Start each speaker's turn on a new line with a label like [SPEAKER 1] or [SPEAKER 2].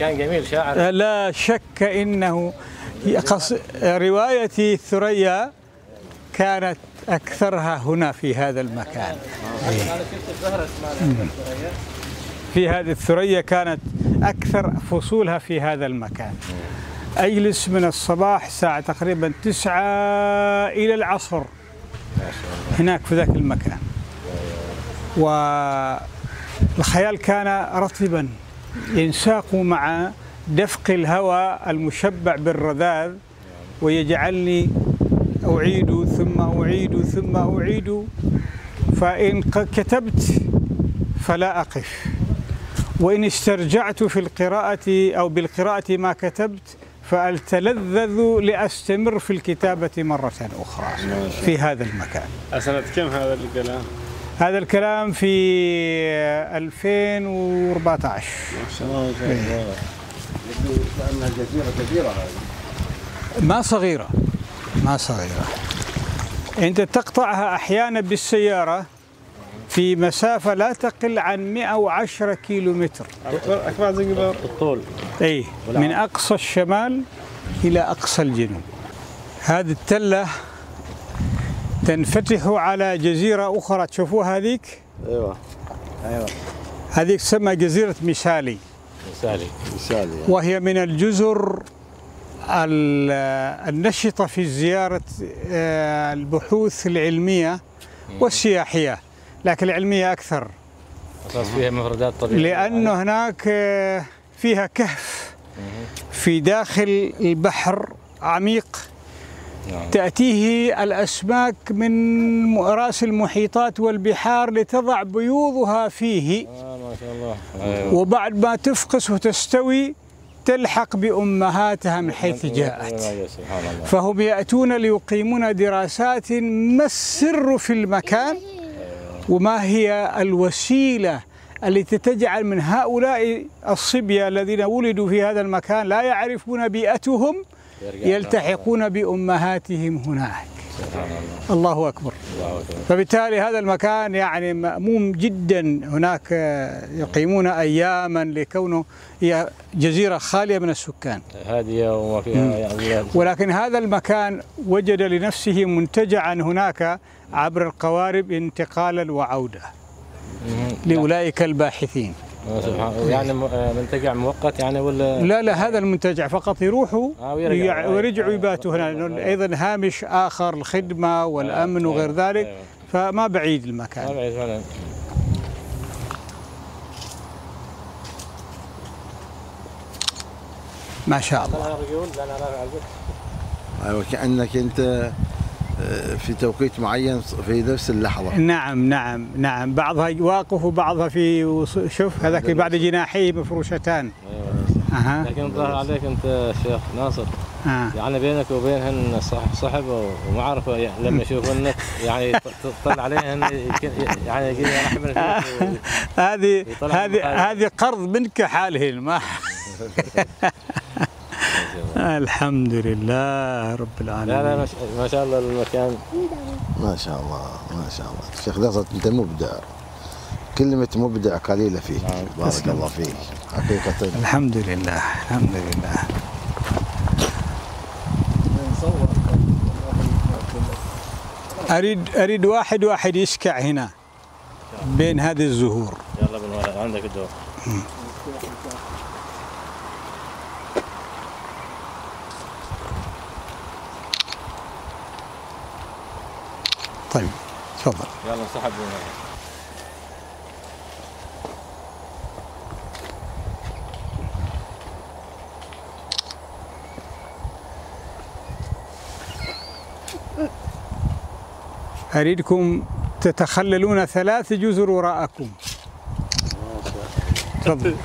[SPEAKER 1] كان جميل شاعر.
[SPEAKER 2] لا شك إنه رواية الثريا كانت أكثرها هنا في هذا المكان.
[SPEAKER 1] أنا شفت الزهرة اسمها
[SPEAKER 2] في هذه الثريا كانت أكثر فصولها في هذا المكان. أجلس من الصباح الساعة تقريبا 9 إلى العصر هناك في ذاك المكان. والخيال كان رطبا ينساق مع دفق الهواء المشبع بالرذاذ، ويجعلني أعيد ثم أعيد ثم أعيد. فإن كتبت فلا أقف، وإن استرجعت في القراءة أو بالقراءة ما كتبت فأتلذذ لأستمر في الكتابة مرة أخرى في هذا المكان.
[SPEAKER 3] سنة كم هذا الكلام؟
[SPEAKER 2] هذا الكلام في 2014.
[SPEAKER 3] ما شاء الله.
[SPEAKER 4] يبدو أنها جزيرة هذه.
[SPEAKER 2] ما صغيرة، ما صغيرة. أنت تقطعها أحيانا بالسيارة في مسافة لا تقل عن 110 كيلومتر.
[SPEAKER 3] أكبر زنجبار
[SPEAKER 1] الطول.
[SPEAKER 2] أي من أقصى الشمال إلى أقصى الجنوب. هذه التلة تنفتح على جزيرة أخرى تشوفوها هذيك؟
[SPEAKER 4] أيوة.
[SPEAKER 2] هذيك تسمى جزيرة ميسالي.
[SPEAKER 4] ميسالي.
[SPEAKER 2] وهي من الجزر النشطة في زيارة البحوث العلمية والسياحية، لكن العلمية أكثر.
[SPEAKER 1] فيها مفردات طبيعية.
[SPEAKER 2] لأنه هناك فيها كهف في داخل البحر عميق، تأتيه الأسماك من رأس المحيطات والبحار لتضع بيوضها فيه.
[SPEAKER 1] ما شاء الله.
[SPEAKER 2] وبعد ما تفقس وتستوي تلحق بأمهاتها من حيث جاءت. فهم يأتون ليقيمون دراسات ما السر في المكان، وما هي الوسيلة التي تجعل من هؤلاء الصبية الذين ولدوا في هذا المكان لا يعرفون بيئتهم يلتحقون بأمهاتهم هناك. الله أكبر. فبالتالي هذا المكان يعني مأموم جدا. هناك يقيمون أياما لكونه هي جزيرة خالية من السكان،
[SPEAKER 1] هادية وما فيها يعني.
[SPEAKER 2] ولكن هذا المكان وجد لنفسه منتجعا هناك عبر القوارب انتقالا وعودة لأولئك الباحثين.
[SPEAKER 1] يعني منتجع مؤقت يعني ولا؟
[SPEAKER 2] لا هذا المنتجع فقط يروحوا ويرجعوا يباتوا هنا. أيضا هامش آخر الخدمة والأمن وغير ذلك، فما بعيد المكان.
[SPEAKER 1] ما بعيد فعلا.
[SPEAKER 2] ما شاء الله.
[SPEAKER 4] أيوة، كأنك أنت في توقيت معين في نفس اللحظة.
[SPEAKER 2] نعم. بعضها واقف وبعضها في شوف هذاك بعد جناحيه مفروشتان.
[SPEAKER 1] لكن الظاهر عليك أنت شيخ ناصر يعني بينك وبينهن صحب ومعرفة، يعني لما يشوفونك يعني تطلع عليهن يعني يجي رحمة
[SPEAKER 2] هذه قرض منك حالهن ما. الحمد لله رب العالمين.
[SPEAKER 1] لا ما شاء الله المكان.
[SPEAKER 4] ما شاء الله. الشيخ ناصر أنت مبدع، كلمة مبدع قليلة فيك. بارك الله فيك حقيقة.
[SPEAKER 2] الحمد لله. أريد واحد يسكع هنا بين هذه الزهور.
[SPEAKER 1] يلا بالورق عندك الدور.
[SPEAKER 2] طيب تفضل.
[SPEAKER 1] يلا سحب.
[SPEAKER 2] أريدكم تتخللون 3 جزر وراءكم. تفضل.